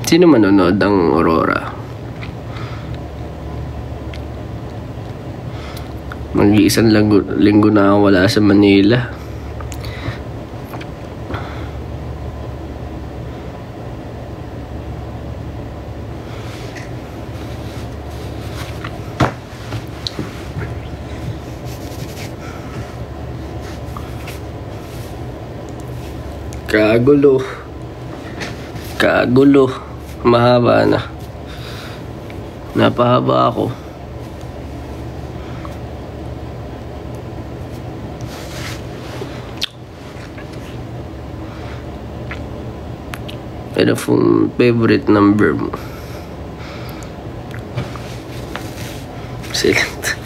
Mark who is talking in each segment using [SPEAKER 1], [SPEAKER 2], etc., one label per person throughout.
[SPEAKER 1] Sino manonood ng Aurora? Mag-iisang linggo na ako wala sa Manila. Kagulo. Mahaba na. Napahaba ako. Ano pong favorite number mo? Select.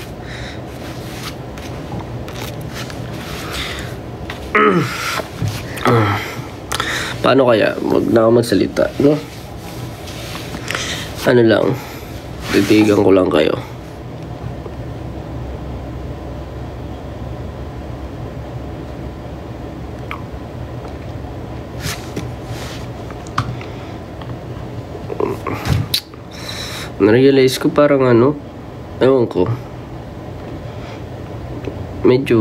[SPEAKER 1] Paano kaya? Wag na ako magsalita, no? Ano lang, titigan ko lang kayo. Narealize ko parang ano, ewan ko, medyo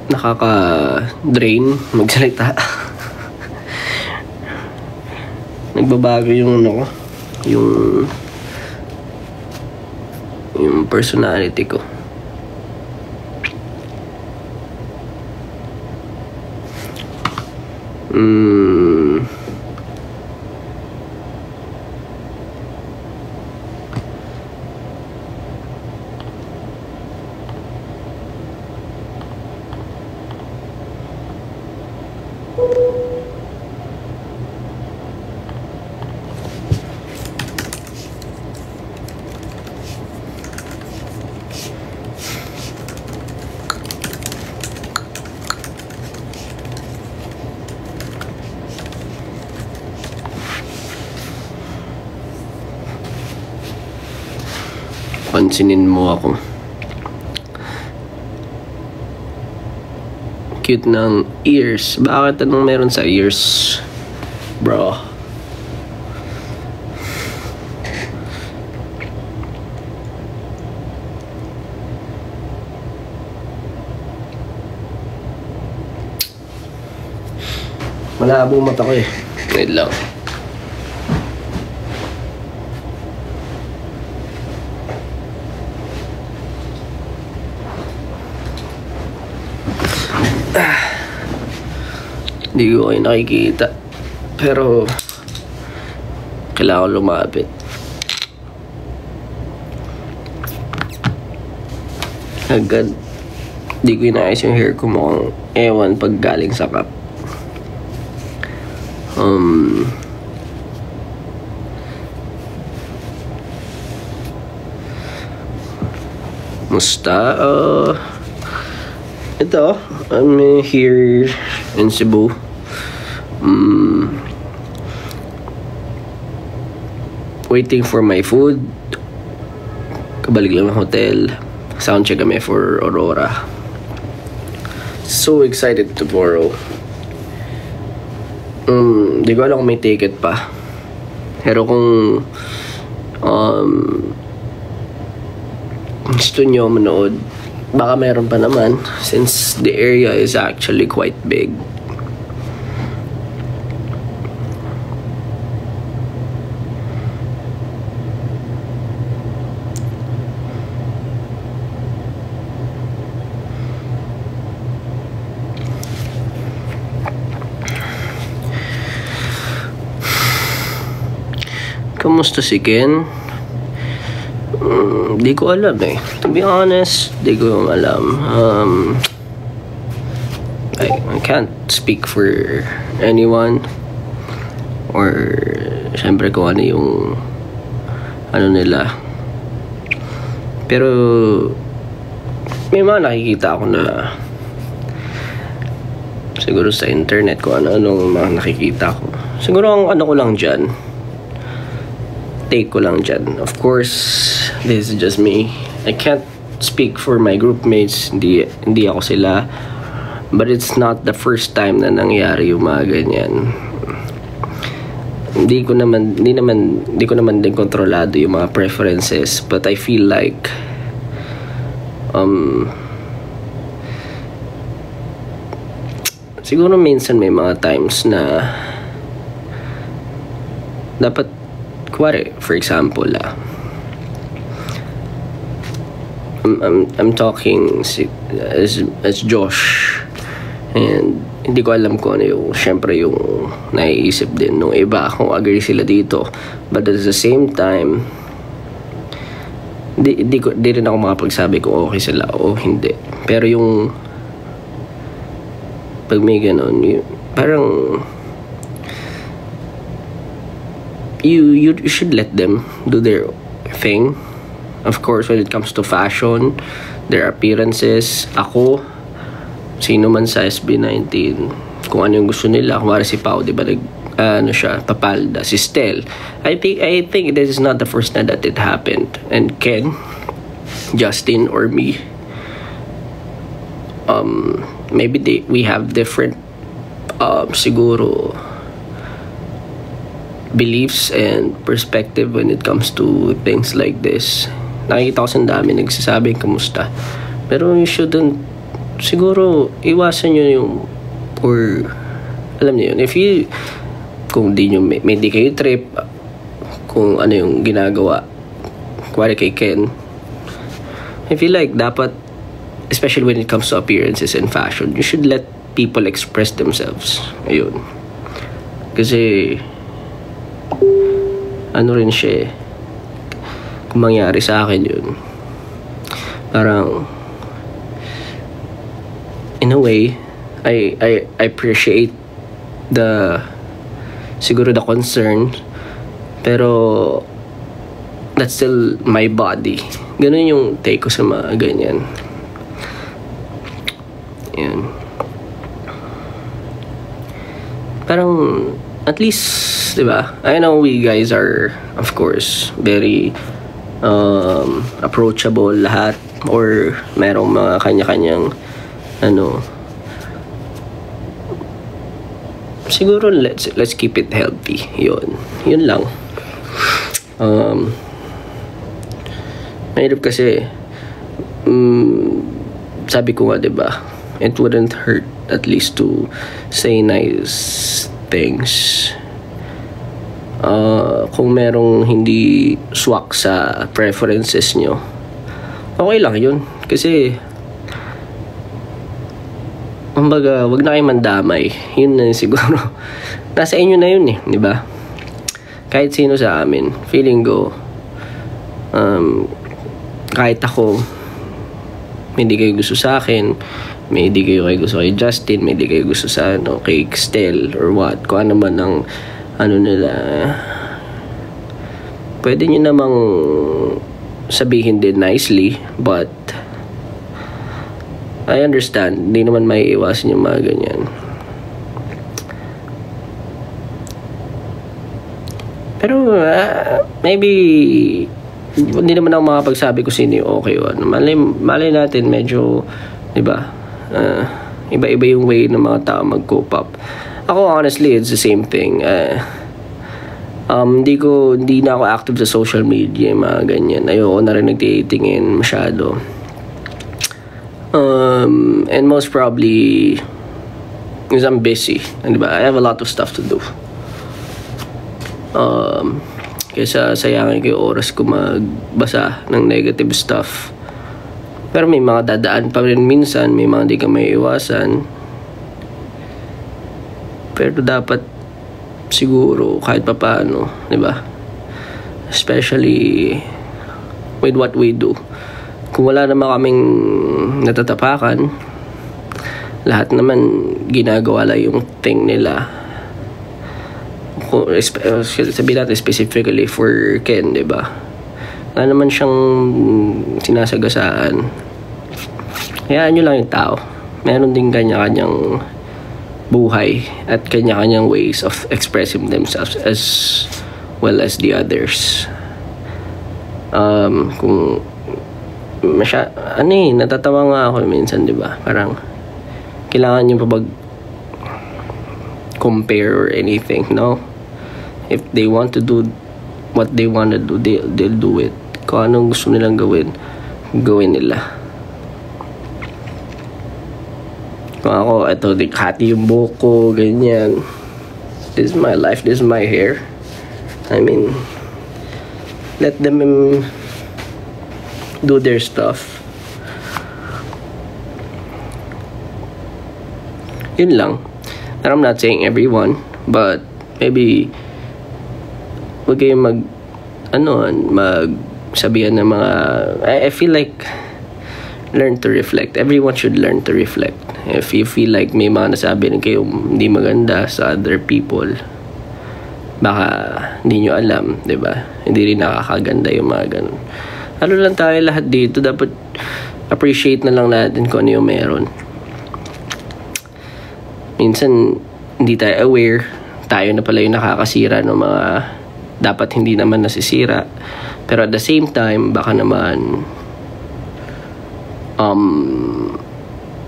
[SPEAKER 1] nakaka-drain magsalita. Nagbabago yung ano ko, yung personality ko. Pansinin mo ako. Cute ng ears. Bakit anong meron sa ears, bro? Malabo mata ko eh. Wait lang. Hindi ko kayo nakikita, pero kailangan lumapit. Agad di ko inaayos yung hair ko, mukhang ewan pag galing sa cup. Musta? Ito, I'm here in Cebu. Waiting for my food. Kabalik lang ng hotel. Soundcheck kami for Aurora. So excited tomorrow. Di ko alam kung may ticket pa. Pero kung gusto nyo manood, baka meron pa naman, since the area is actually quite big. Kamusta si Ken? Di ko alam eh. To be honest, di ko alam. I can't speak for anyone. Or, syempre kung ano yung ano nila. Pero, may mga nakikita ako na siguro sa internet ko ano-anong mga nakikita ko. Siguro ang ano ko lang dyan, take ko lang dyan. Of course, this is just me. I can't speak for my group mates. Hindi ako sila. But it's not the first time na nangyari yung mga ganyan. Hindi ko naman din kontrolado yung mga preferences, but I feel like siguro minsan may mga times na dapat, kuwari, for example, I'm talking as Josh, and hindi ko alam kung ano yung, syempre yung naiisip din nung iba kung agree sila dito, but at the same time di rin ako makapagsabi kung okay sila o hindi. Pero yung pag may ganon, parang you should let them do their thing. Of course, when it comes to fashion, their appearances, ako, sino man sa SB19, kung ano yung gusto nila. Kung si Pao, di ba, papalda. Si Stel, I think this is not the first time that it happened. And Ken, Justin, or me, maybe we have different siguro beliefs and perspective when it comes to things like this. Nakikita ko sa dami nagsasabing kamusta, pero you shouldn't, siguro iwasan nyo yung, or alam niyo yun, if you, kung di nyo may di kayo trip kung ano yung ginagawa, kuwari kay Ken, I feel like dapat, especially when it comes to appearances and fashion, you should let people express themselves. Ayun, kasi ano rin siya, kung mangyari sa akin yun, parang in a way, I appreciate siguro the concern, pero that's still my body. Ganun yung take ko sa mga ganyan. Yan. Parang at least, diba, I know we guys are, of course, very approachable lahat, or merong mga kanya-kanyang siguro let's keep it healthy. Yun lang. Mahirap kasi, sabi ko nga, diba, it wouldn't hurt at least to say nice things. Kung merong hindi swak sa preferences nyo, okay lang yun. Kasi kumbaga, wag na kayo mandamay. Yun na siguro. Nasa inyo na yun eh, di ba? Kahit sino sa amin, feeling ko, kahit ako, may hindi kayo gusto sa akin, may hindi kayo gusto kay Justin, may hindi kayo gusto sa kay Stel or what, kung ano man ang nila, pwede nyo namang sabihin din nicely, but I understand, hindi naman may iwasan yung mga ganyan. Pero maybe hindi naman ako makapagsabi kung sino yung okay o ano. Malay natin medyo, diba, iba-iba yung way ng mga tao mag-cope up. Ako honestly, it's the same thing. Hindi na ako active sa social media, mga ganyan. Ayoko na rin nagtitingin masyado. And most probably because I'm busy, and diba, I have a lot of stuff to do. Kaysa sayangin ko yung oras ko magbasa ng negative stuff. Pero may mga dadaan pa rin minsan, may mga di ka may iwasan. Pero dapat siguro kahit pa paano, diba? Especially with what we do. Kung wala naman kaming natatapakan, lahat naman ginagawa lang yung thing nila. Sabihin natin specifically for Ken, diba? Wala naman siyang sinasagasaan. Hayaan nyo lang yung tao. Meron din kanya-kanyang buhay at kanya-kanyang ways of expressing themselves as well as the others. Kung natatawa nga ako minsan, diba? Parang kailangan nyo pa compare or anything, no? If they want to do what they want to do, they'll do it. Kung anong gusto nilang gawin nila. Kung ako, ito, hati yung buhok ko, ganyan. This is my life, this is my hair. I mean, let them do their stuff. Yun lang. And I'm not saying everyone, but maybe huwag kayong magsabihan ng mga, I feel like learn to reflect. Everyone should learn to reflect. If you feel like may mga nasabi rin kayo hindi maganda sa other people, baka hindi nyo alam, diba? Hindi rin nakakaganda yung mga ganun. Ano lang tayo lahat dito, dapat appreciate na lang natin kung ano yung meron. Minsan, hindi tayo aware, tayo na pala yung nakakasira ng mga dapat hindi naman nasisira. Pero at the same time, baka naman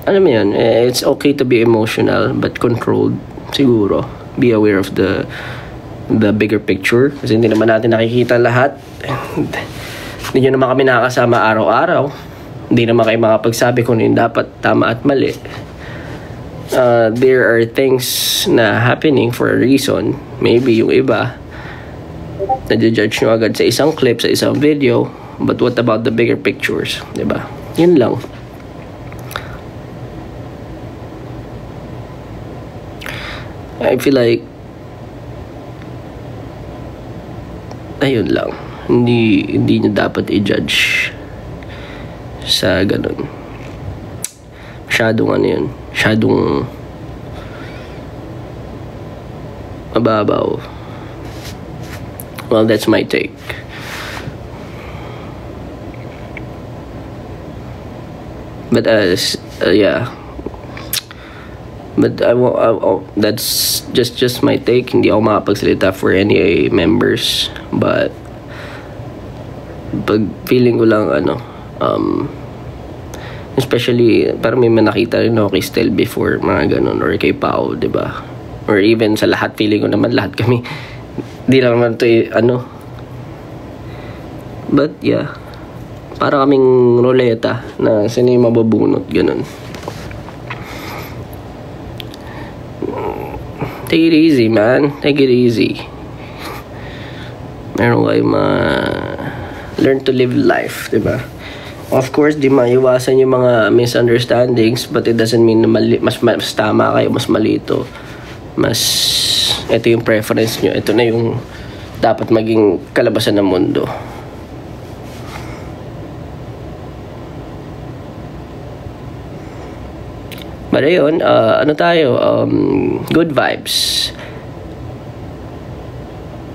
[SPEAKER 1] alam mo yun, it's okay to be emotional but controlled siguro. Be aware of the bigger picture kasi hindi naman natin nakikita lahat. Hindi nyo naman kami nakakasama araw-araw. Hindi naman kayo makapagsabi kung yung dapat tama at mali. There are things na happening for a reason. Maybe yung iba nadjudge nyo agad sa isang clip, sa isang video, but what about the bigger pictures, diba? Yun lang. I feel like ayun lang, hindi nyo dapat i-judge sa ganun. Masyadong ano yun, masyadong mababaw. Well, that's my take. But yeah. But that's just my take. Hindi ako makapagsalita for any members. But pag feeling ko lang especially parang may nakita rin ako kay Stel before, mga ganun, or kay Pao, diba? Or even sa lahat, feeling ko naman lahat kami di lang naman ito but yeah, para kaming ruleta na sino yung mababunot, ganun. Take it easy, man. Take it easy. Meron kayo learn to live life, diba? Of course, di maiwasan yung mga misunderstandings, but it doesn't mean na mas tama kayo, mas mali ito. Ito yung preference nyo. Ito na yung dapat maging kalabasan ng mundo. But ayun, ano tayo? Good vibes.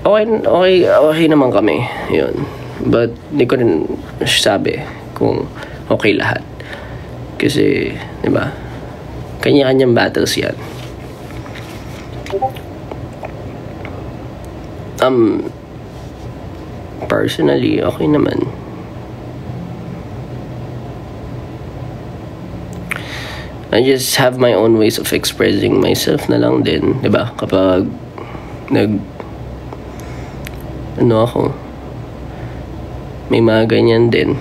[SPEAKER 1] Okay naman kami. Yun. But hindi ko rin sabi kung okay lahat. Kasi, di ba? Kanya-kanyang battles yan. Personally, okay naman. I just have my own ways of expressing myself na lang din, 'di ba? Kapag ako, may mga ganyan din.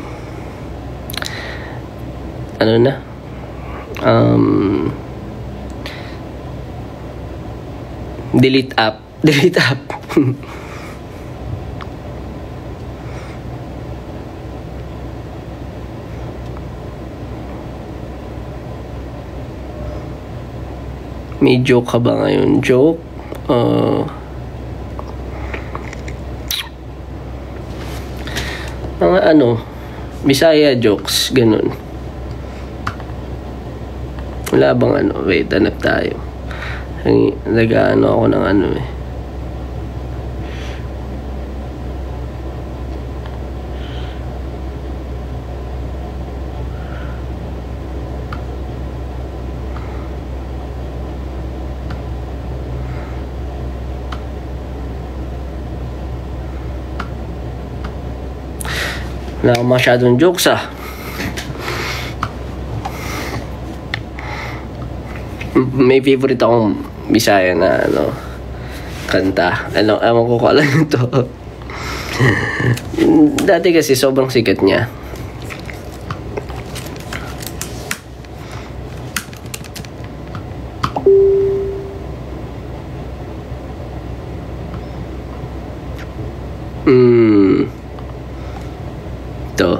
[SPEAKER 1] Delete app. May joke ka ba ngayon? Joke? Mga Bisaya jokes, ganun. Wala bang wait, hanap tayo. Ako ng Wala akong masyadong jokes May favorite akong Bisaya na kanta. Ewan ko kung alam ito. Dati kasi sobrang sikat niya. Ito.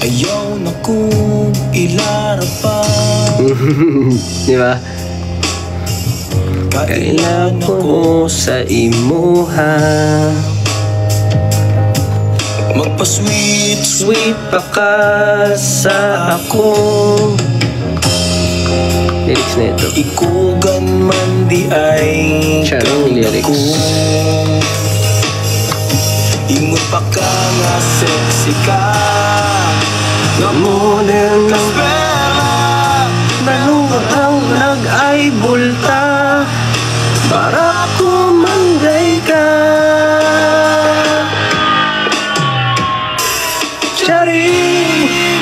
[SPEAKER 2] Ayaw na kong ilarapan.
[SPEAKER 1] Di ba? Kailan ako sa imuha,
[SPEAKER 2] magpa-sweet
[SPEAKER 1] sweet pa ka sa ako. Lyrics na ito.
[SPEAKER 2] Ikugan man di ay
[SPEAKER 1] Charong lyrics.
[SPEAKER 2] Ingon pa ka nga sexy ka,
[SPEAKER 1] nga model ng
[SPEAKER 2] pera,
[SPEAKER 1] balong ang nag-ay bulta para kumanday ka. Charing,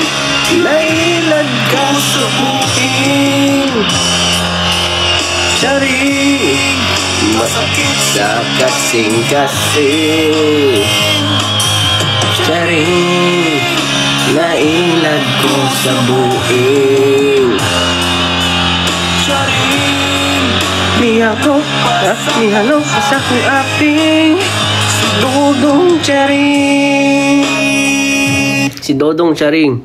[SPEAKER 1] nailad ka sa buking. Charing,
[SPEAKER 2] masakit
[SPEAKER 1] sa kasing-kasing. Charing, nailad ko sa buing.
[SPEAKER 2] Charing,
[SPEAKER 1] Mihalo sa aking aping si Dodong Charing. Si Dodong Charing,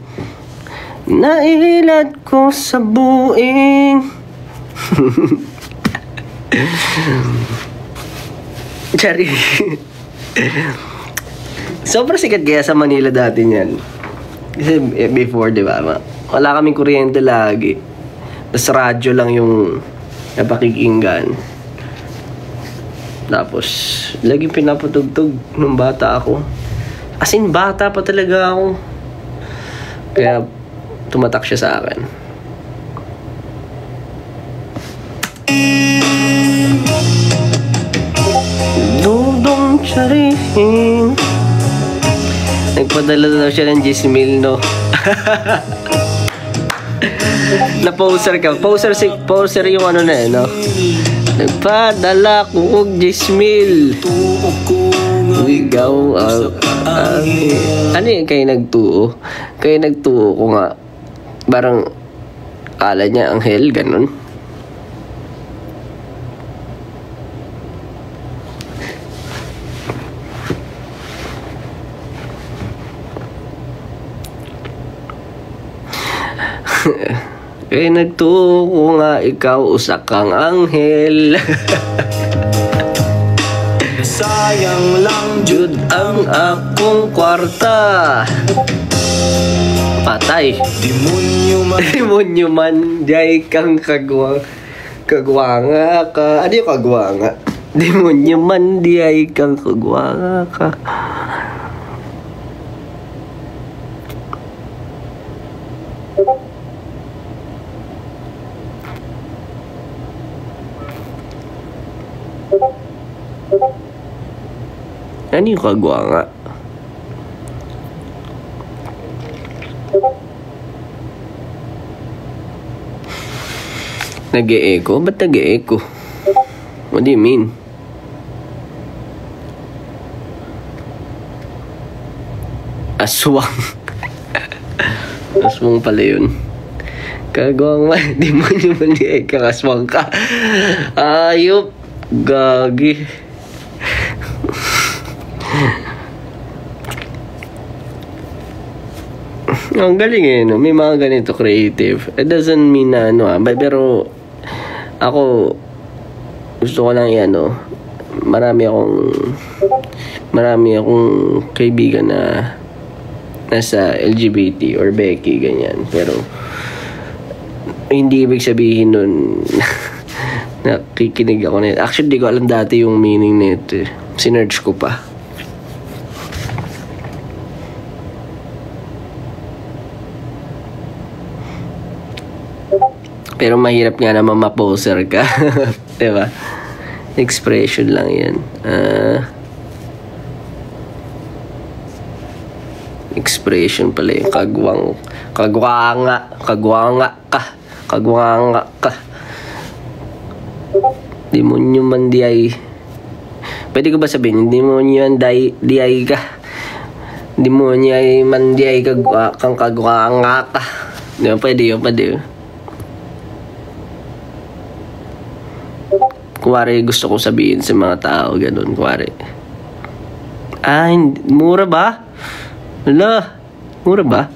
[SPEAKER 1] nailad ko sa buing. Charing. Sobrang sikat kaya sa Manila dati niyan. Kasi before, di ba? Wala kaming kuryente lagi. Tapos radyo lang yung napakikinggan. Tapos, lagi pinapatugtog nung bata ako. As in, bata pa talaga ako. Kaya, tumatak siya sa akin. Dodong Charing. Nagpadala daw siya ng 10,000, no? Na-poser ka. Poser yung ano na, no? Nagpadala ko og 10,000. Ikaw, ano yung kayo nagtuo? Kayo nagtuo ko nga. Parang, kala niya anghel, ganun. Kaya nagtuo ko nga ikaw usa kang anghel.
[SPEAKER 2] sayang lang
[SPEAKER 1] Jud ang akong kwarta. Patay. Demonyo man jay kang kagwanga ka. Ano yung kagwanga? Demonyo man jay kang kagwanga ka. Ano yung kagwanga? Nag-e-echo? Ba't nag-e-echo? What do you mean? Aswang. Aswang pala yun. Kagwanga. Di mo naman aswang ka. Ayop. Gagi. Ang galing eh, no? May mga ganito creative. It doesn't mean na ano pero ako gusto ko lang yan, no? Marami akong kaibigan na nasa LGBT or Becky, ganyan. Pero hindi ibig sabihin nun Nakikinig ako nito. Actually, di ko alam dati yung meaning nito. Sinerge ko pa. Pero mahirap nga naman ma-poser ka. Diba? Expression lang yan. Expression pala yung kagwanga ka. Demonyo man diay. Pwede ko ba sabihin, demonyo man diay ka. Demonyo ay man diay kang kagwanga ka. Di ba? Pwede yun. Kuwari gusto ko sabihin sa mga tao, ganun, kuwari. Mura ba? Hala, mura ba?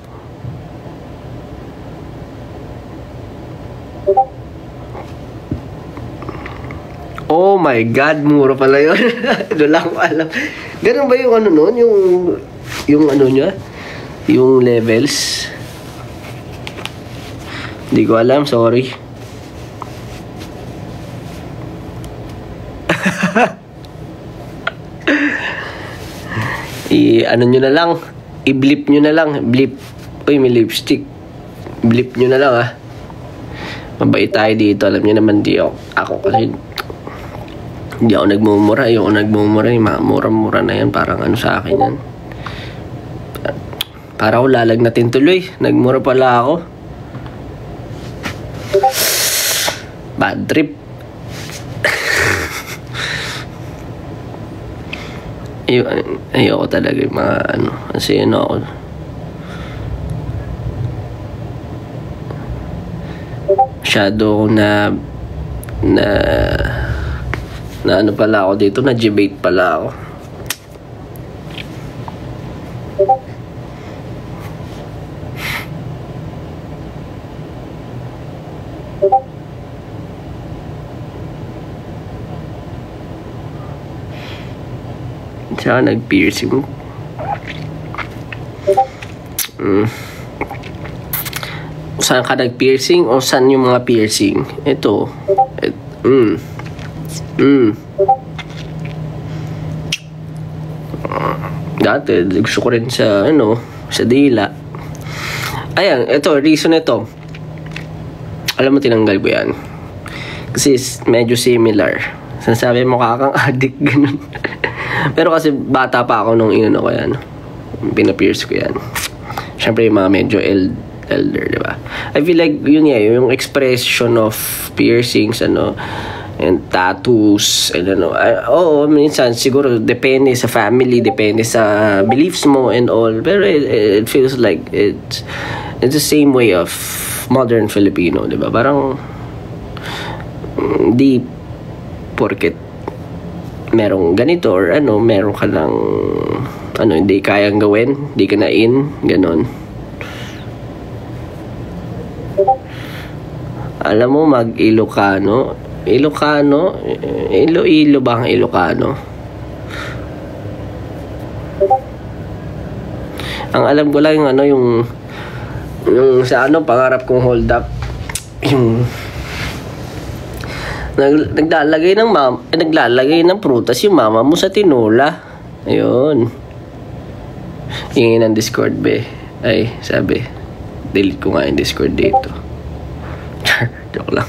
[SPEAKER 1] Oh my God, mura pala yun. Wala ko alam. Ganun ba yung ano nun? Yung ano niya? Yung levels? Hindi ko alam, sorry. Ano nyo na lang, i-blip nyo na lang. Blip. Uy, may lipstick. Blip nyo na lang, ha. Mabait tayo dito. Alam nyo naman, di ako kasi hindi ako nagmumura. Ayoko nagmumura. Yung mga mura-mura na yan, parang ano sa akin yan. Para ako lalagnatin tuloy. Nagmura pala ako. Bad trip. Ayoko talaga yung mga ano. Kasi ano ako. Masyado ako na ano pala ako dito. Na-debate pala ako. Siya nag-piercing. Saan ka nag-piercing o saan yung mga piercing? Ito. Dati gusto ko rin sa sa dila. Ayan, ito reason ito. Alam mo, tinanggal ko yan kasi medyo similar. Sinasabi mo kakang addict, ganun. Pero kasi bata pa ako nung inano ko yan. Pinapierce ko yan. Siyempre yung mga medyo elder, diba? I feel like yun nga, yung expression of piercings, and tattoos, and oo, minsan siguro depende sa family, depende sa beliefs mo and all. Pero it feels like it's the same way of modern Filipino, diba? Parang di porket merong ganito or meron ka lang hindi kayang gawin, di ka na ganon. Alam mo, mag-Ilocano, Iloilo ba ang Ilocano? Ang alam ko lang yung sa pangarap kong hold up, yung naglalagay ng prutas yung mama mo sa tinola. Ayun. Hingin ng Discord, be. Ay, sabi, delete ko nga yung Discord dito. Joke lang.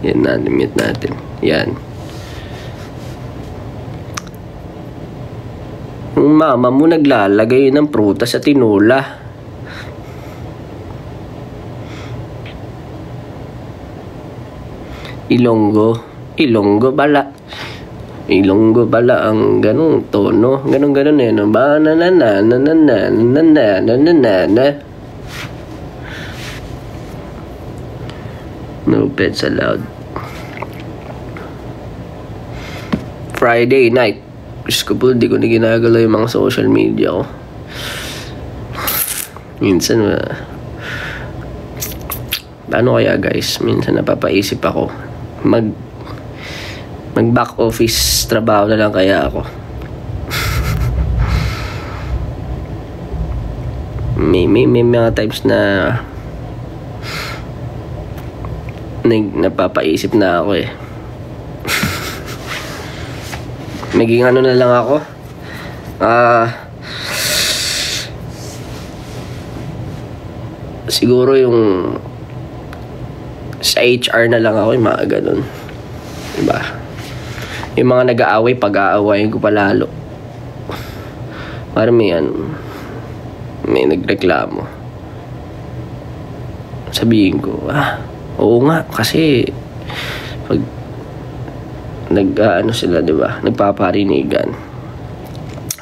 [SPEAKER 1] Yan na, mute natin. Yan. Yung mama mo naglalagay ng prutas sa tinola. Ilonggo bala ang ganung tono, ganun ba na no pets allowed. Friday night, Diyos ko po, di ko na ginagalaw yung mga social media ko. Minsan paano kaya guys, minsan napapaisip ako mag back office trabaho na lang kaya ako. may mga times na napapaisip na ako Maging ano na lang ako. Siguro yung sa HR na lang ako, yung mga ganun. Diba? Yung mga nag-aaway, pag-aawayin ko palalo. Parang may nagreklamo. Sabihin ko, oo nga, kasi pag ano sila, diba? Nagpaparinigan.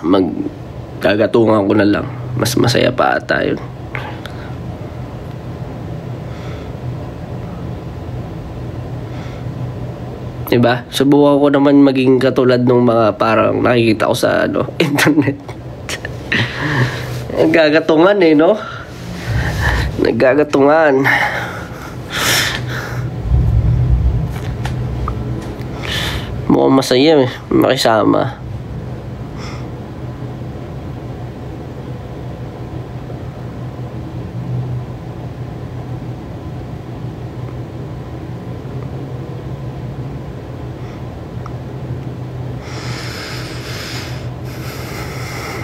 [SPEAKER 1] Magkagatungan ko na lang. Mas masaya pa ata yun. Diba? Subukan ko naman maging katulad ng mga parang nakikita ko sa internet. Naggagatungan no? Naggagatungan. Mukhang masaya makisama.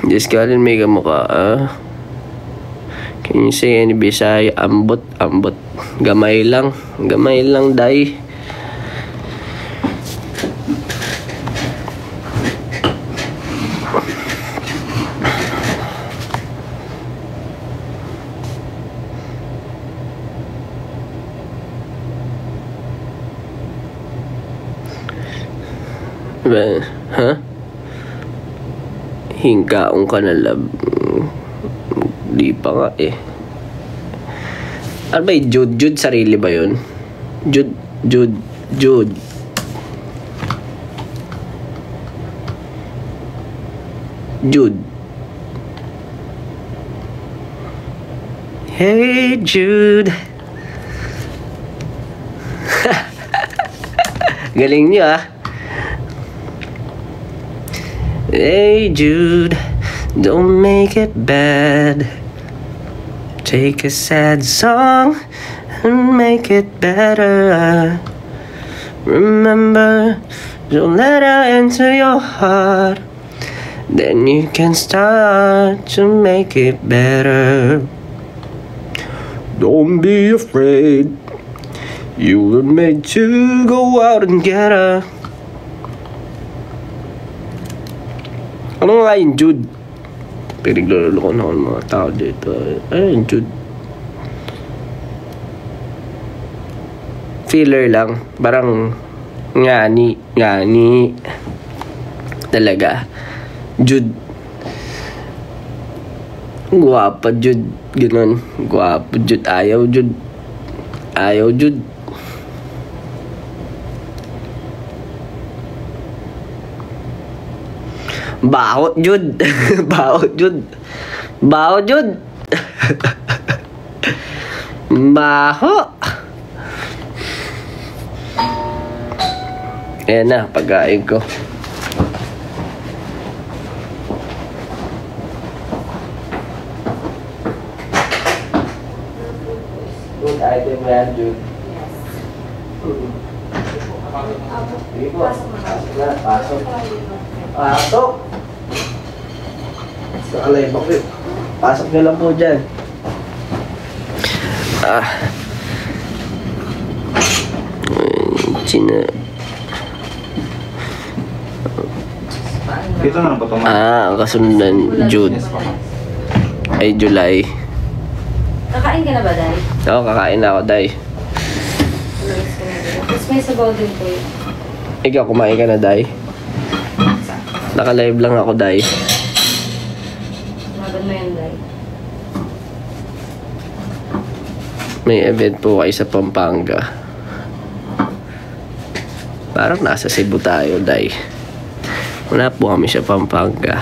[SPEAKER 1] Just ka rin may kamukha, Can you say any Bisaya? Ambot. Gamay lang, day. Hingkaong ka na lab. Di pa nga Ano ba yung Jude? Sarili ba yun? Jude. Hey Jude. Galing niyo Hey Jude, don't make it bad. Take a sad song and make it better. Remember, don't let her enter your heart. Then you can start to make it better. Don't be afraid. You were made to go out and get her. Ano nga yung Jude? Pinaglulolo ko na ng mga tao dito. Ayun, Jude. Filler lang. Parang ngani. Talaga. Jude. Guwapa, Jude. Ganon. Guwapo, Jude. Ayaw, Jude. Baho, Jude. Baho. Ayan na, pagkain ko. Good item yan, Jude.
[SPEAKER 3] Yes.
[SPEAKER 1] Sige po. Pasok. Nakalay ba ko yun? Pasok nyo lang po dyan.
[SPEAKER 4] Dito na lang ba ito?
[SPEAKER 1] Ang kasundan, Jude. Ay, July.
[SPEAKER 3] Kakain ka na ba, Day?
[SPEAKER 1] Oo, kakain na ako, Day.
[SPEAKER 3] Tapos may sabaw din po yun.
[SPEAKER 1] Ikaw, kumain ka na, Day? Naka-live lang ako, Day.
[SPEAKER 3] Magan mo yan, Day.
[SPEAKER 1] May event po kayo sa Pampanga. Parang nasa Cebu tayo, Day. Wala po kami sa Pampanga.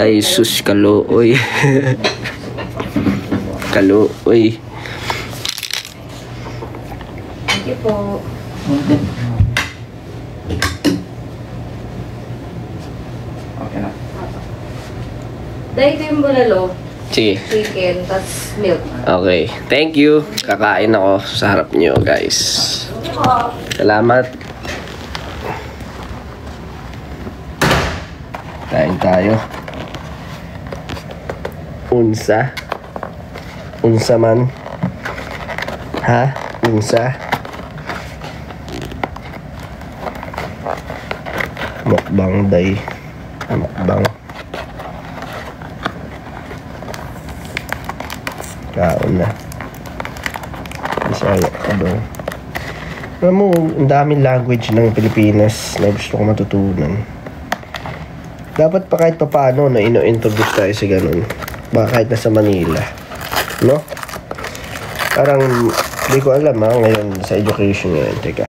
[SPEAKER 1] Ay, sus, kaluoy. Kaluoy.
[SPEAKER 3] Thank you po.
[SPEAKER 4] Okay na.
[SPEAKER 3] Day, ito yung bulalo.
[SPEAKER 1] Sige.
[SPEAKER 3] chicken, tas milk.
[SPEAKER 1] Okay. Thank you. Kakain ako sa harap nyo, guys. Salamat. Kain tayo. Unsa? Unsa man? Ha? Unsa? Mukbang day. Mukbang. Kaon na. Bisaya ka daw. Alam mo, ang daming language ng Pilipinas na gusto ko matutunan. Dapat pa kahit paano na ino-introduce tayo sa ganun. Baka kahit nasa Manila. No? Parang, hindi ko alam ngayon sa education ngayon. Teka.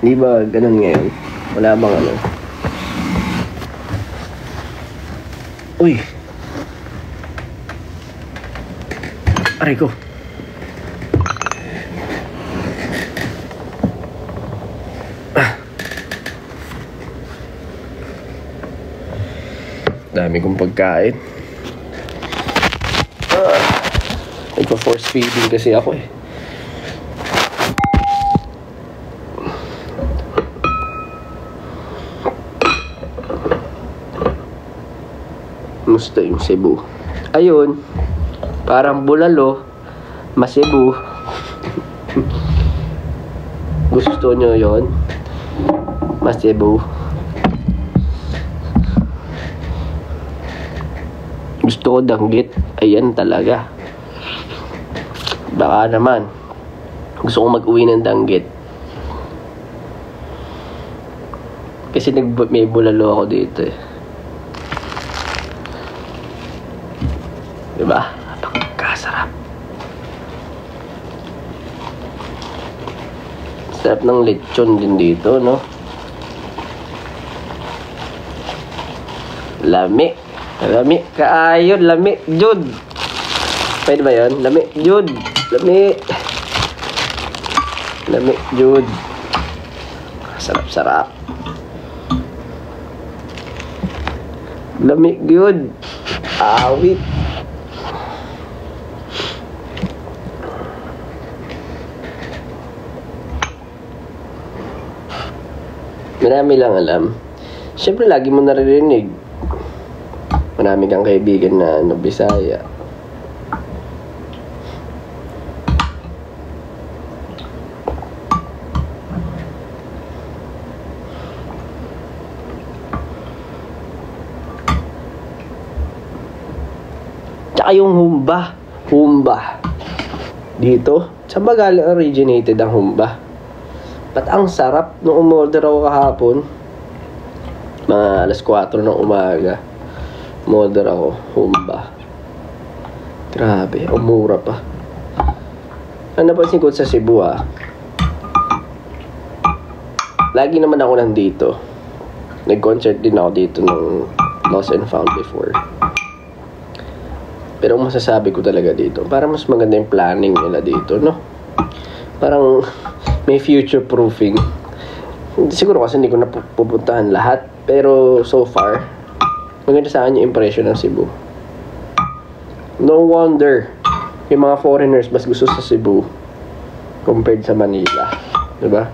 [SPEAKER 1] Hindi ba ganun ngayon? Wala bang ano? Uy! Aray ko. Dami kong pagkain. Nagpa-force feeding kasi ako eh. Musta yung Cebu? Ayun. Parang bulalo. Macebu. Gusto nyo yon? Macebu. Gusto ko danggit. Ayan talaga. Baka naman. Gusto ko mag-uwi ng danggit. Kasi may bulalo ako dito eh. Diba? Napakasarap. Sarap ng lechon din dito, no? Lami. Lami. Kaayon. Lami. Jud. Pwede ba yun? Lami. Jud. Lami. Lami. Jud. Sarap-sarap. Lami. Jud. Awit. Marami lang alam. Siyempre, lagi mo naririnig. Marami kang kaibigan na Bisaya. Tsaka yung humba. Humba. Dito. Saan ba galing originated ang humba? Ba't ang sarap nung umorder ako kahapon? Mga alas 4 ng umaga. Umorder ako. Humba. Grabe. Umura pa. Ang napansin ko sa Cebu lagi naman ako nandito. Nag-concert din ako dito ng Lost and Found before. Pero ang masasabi ko talaga dito, parang mas maganda yung planning nila dito, no? Parang may future proofing. Siguro kasi hindi ko na pupuntahan lahat, pero so far maganda sa akin yung impression ng Cebu. No wonder yung mga foreigners mas gusto sa Cebu compared sa Manila, diba?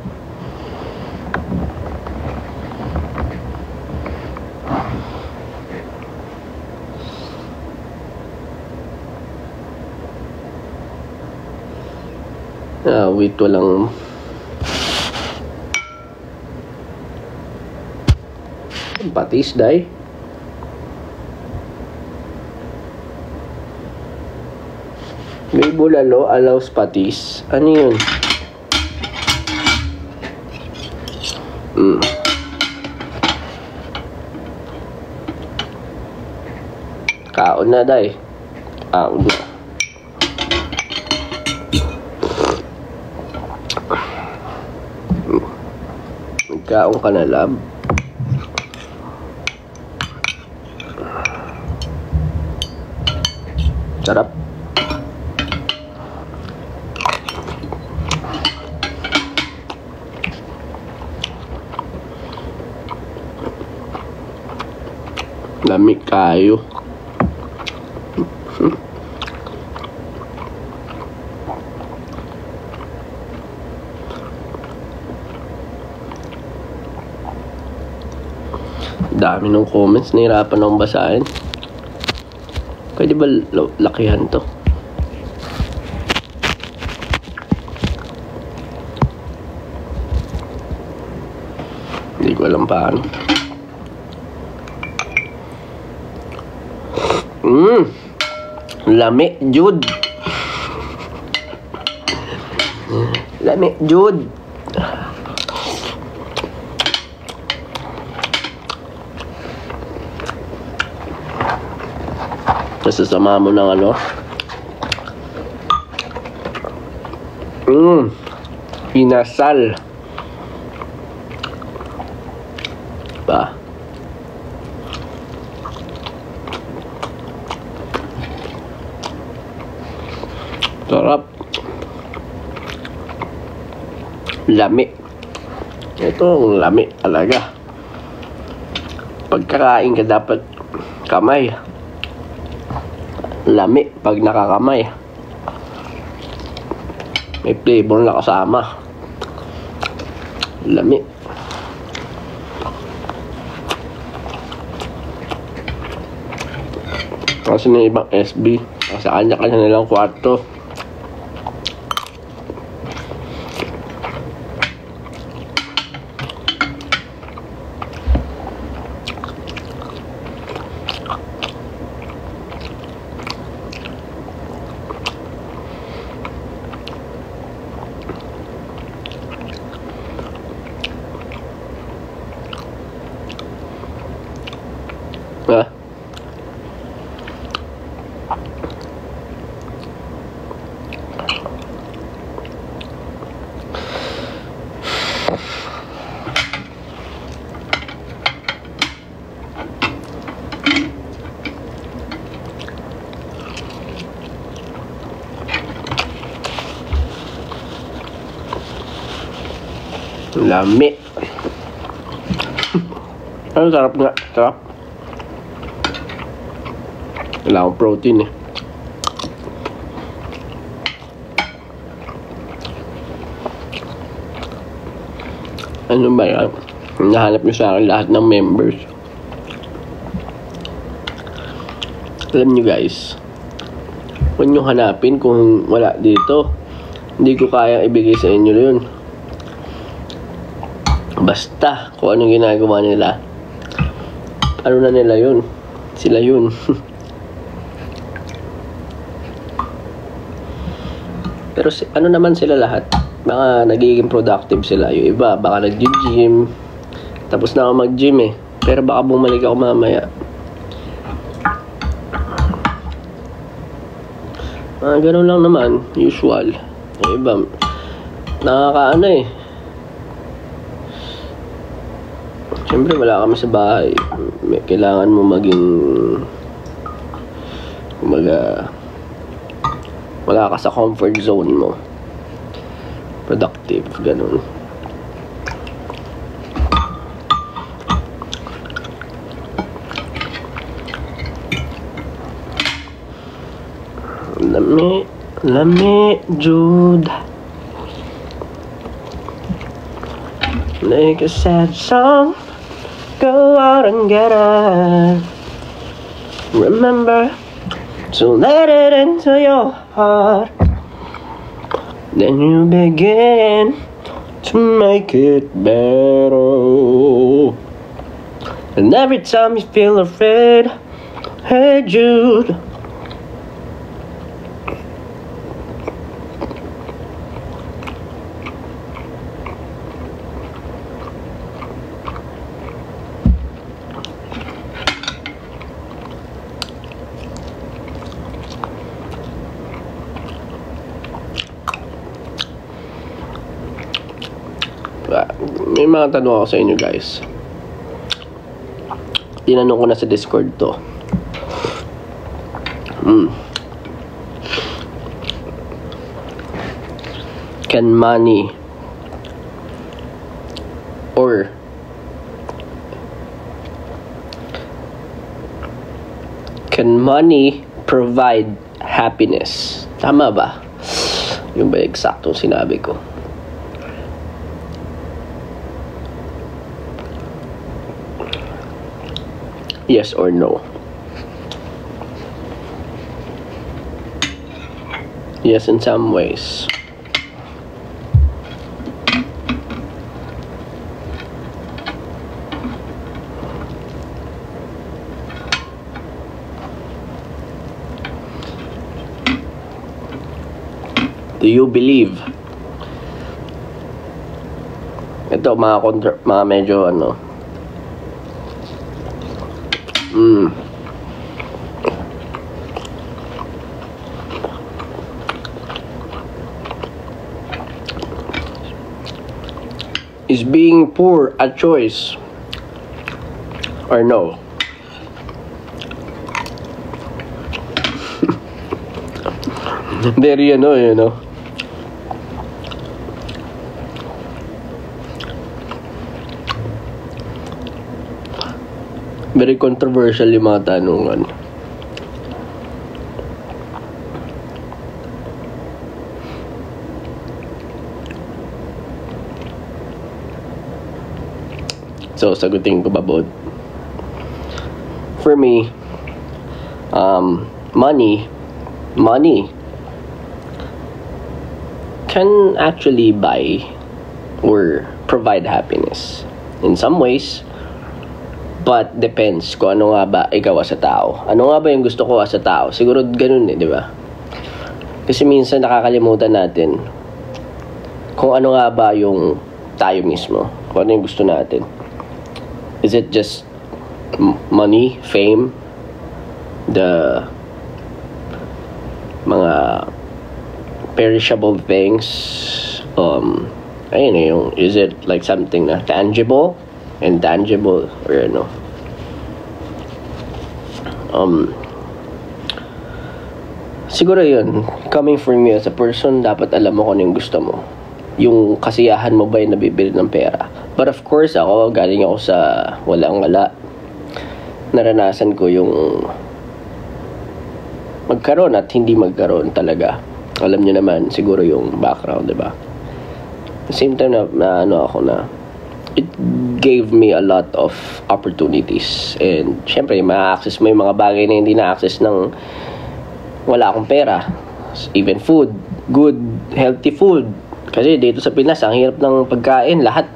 [SPEAKER 1] Wait, walang patis, day. May bulalo, allows patis. Ano yun? Kaon na, day. Kaon na. Kaon ka na, lab. Sarap. Lami kayo. Dami ng comments, nahirapan akong basahin. Pwede ba lakihan to? Hindi ko alam paano. Lami, Jude. Lami, Jude. Nasasama mo ng ano? Inasal. Ba? Sarap. Lami. Ito ang lami talaga. Pagkakain ka dapat kamay. Lami pag nakakamay. May flavor na kasama. Lami. Kasi ng ibang SB, sa kanya-kanya nilang kwarto. Ha? Lami. Ang sarap nga. Sarap. Wala akong protein eh. Ano ba yan? Nahanap nyo sa akin lahat ng members. Alam nyo guys, huwag nyo hanapin kung wala dito. Hindi ko kayang ibigay sa inyo yun. Basta kung anong ginagawa nila, ano na nila yun, sila yun. Pero ano naman sila lahat, baka nagiging productive sila. Yung iba baka nag-gym, tapos na ako mag-gym eh, pero baka bumalik ako mamaya. Ganun lang naman, usual. Yung iba nakakaano eh. Siyempre wala kami sa bahay, kailangan mo maging wala ka sa comfort zone mo, productive, ganun. Lami, Jude. Like a sad song, go out and get it. Remember to let it into your heart. Then you begin to make it better. And every time you feel afraid, hey Jude. May mga tanong ako sa inyo guys. Tinanong ko na sa Discord to. Can money or Can money provide happiness? Tama ba? Yung ba eksaktong sinabi ko? Yes or no? Yes, in some ways. Do you believe? Ito, mga medyo ano. Is being poor a choice or no? Very ano, you know. Very controversial yung mga tanungan. So, sagutin ko ba both? For me, money can actually buy or provide happiness in some ways, but depends kung ano nga ba ikaw as a tao. Ano nga ba yung gusto ko as a tao? Siguro ganun di ba? Kasi minsan nakakalimutan natin kung ano nga ba yung tayo mismo. Kung ano yung gusto natin. Is it just money, fame, the mga perishable things? Ayun yung, is it like something na tangible, intangible, or ano? Siguro yun, coming from you as a person, dapat alam mo kung ano yung gusto mo. Yung kasiyahan mo ba yung nabibili ng pera? But of course, ako, galing ako sa walang-wala. Naranasan ko yung magkaroon at hindi magkaroon talaga. Alam nyo naman, siguro yung background, diba? At the same time na ano ako na, it gave me a lot of opportunities. And, syempre, ma-access mo yung mga bagay na hindi na-access ng wala akong pera. Even food, good, healthy food. Kasi dito sa Pinas, ang hirap ng pagkain, lahat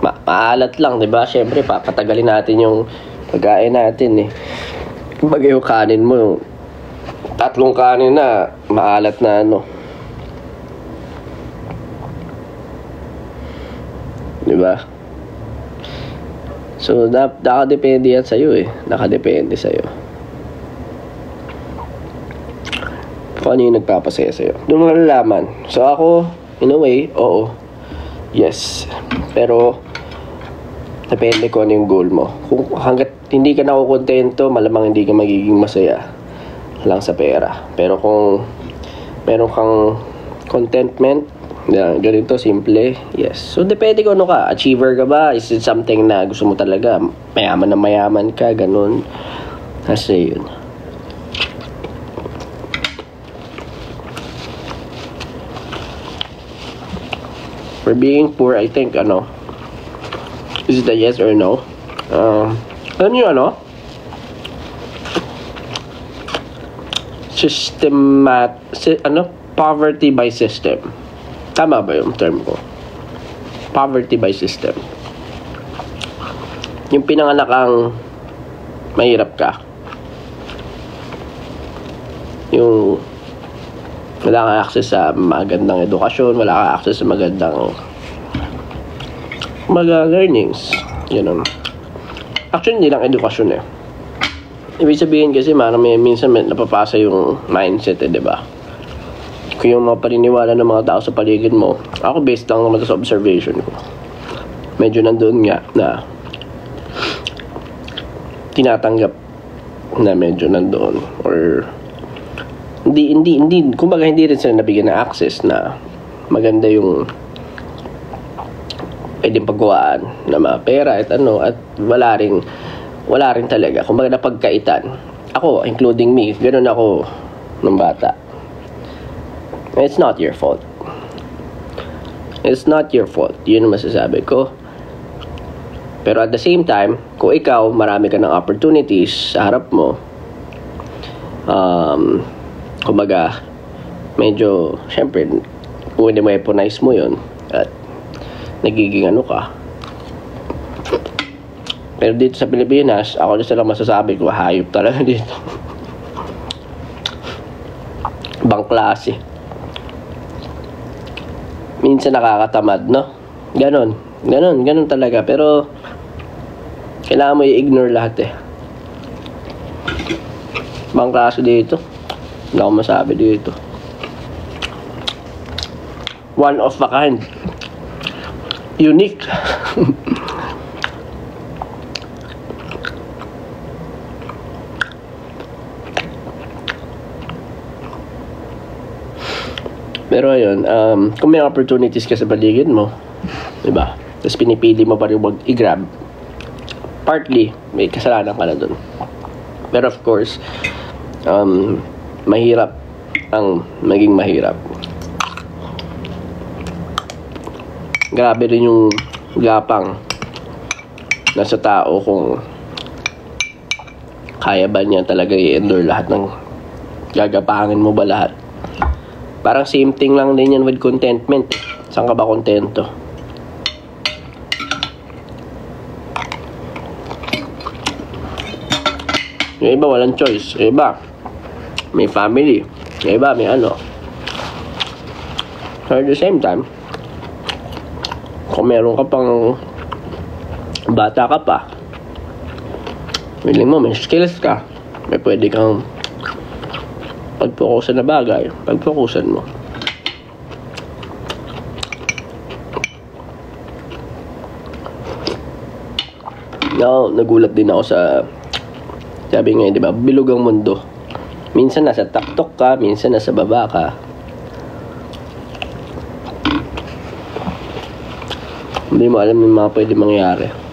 [SPEAKER 1] maalat lang, 'di ba? Syempre, papatagalin natin yung pagkain natin eh. Kumbaga yung kanin mo, 3 kanin na maalat na ano. 'Di ba? So, nakadepende yan sa'yo eh. Nakadepende sa'yo. Kung ano yung nagpapasaya sa'yo. Doon mo malalaman. So, ako, in a way, oo. Yes. Pero, depende kung ano yung goal mo. Kung hanggat hindi ka nakukontento, malamang hindi ka magiging masaya lang sa pera. Pero kung meron kang contentment, ganito, simple, yes. So, depende kung ano ka. Achiever ka ba? Is it something na gusto mo talaga? Mayaman na mayaman ka, ganun. Kasi yun. For being poor, I think, is it a yes or no? Alam nyo, poverty by system. Tama ba yung term ko? Poverty by system. Yung pinanganak ang mahirap ka. Yung wala kang access sa magandang edukasyon, wala kang access sa magandang learnings. Ganun. Actually, hindi lang edukasyon eh. Ibig sabihin kasi minsan napapasa yung mindset eh, diba? Kung yung mga paniniwala ng mga tao sa paligid mo, ako based lang naman sa observation ko. Medyo nandoon nga na tinatanggap na medyo nandoon or hindi kumbaga hindi rin sila nabigyan ng access na maganda yung pwedeng pagkuhaan na mga pera at at wala rin talaga kumbaga napagkaitan Ako, including me, ganun ako nung bata. It's not your fault. It's not your fault. Yun ang masasabi ko. Pero at the same time, kung ikaw, marami ka ng opportunities sa harap mo, kumbaga, medyo, syempre, kung hindi mo weaponize mo yun, at nagiging ano ka. Pero dito sa Pilipinas, ako na sila masasabi ko, hayop talaga dito. Ibang klase. Minsan nakakatamad, no? Ganon talaga. Pero, kailangan mo i-ignore lahat eh. Ibang klase dito. Hindi ako masabi dito. One of a kind. Unique. Pero ayun, kung may opportunities ka sa paligid mo, diba? Tapos pinipili mo pa rin wag i-grab, partly, may kasalanan ka na dun. Pero of course, mahirap ang maging mahirap. Grabe rin yung gapang nasa tao kung kaya ba niya talaga i-endure lahat ng gagapangin mo ba lahat. Parang same thing lang din yan with contentment. Saan ka ba kontento? Yung iba walang choice. Yung iba may family. Yung iba may ano. So at the same time, kung meron ka pang bata ka pa, feeling mo may skills ka, may pwede kang pagpokusan na bagay, pagpokusan mo. Now, nagulat din ako sa, sabi nga, di ba, bilog ang mundo. Minsan nasa taktok ka, minsan nasa baba ka. Hindi mo alam yung mga pwede mangyari.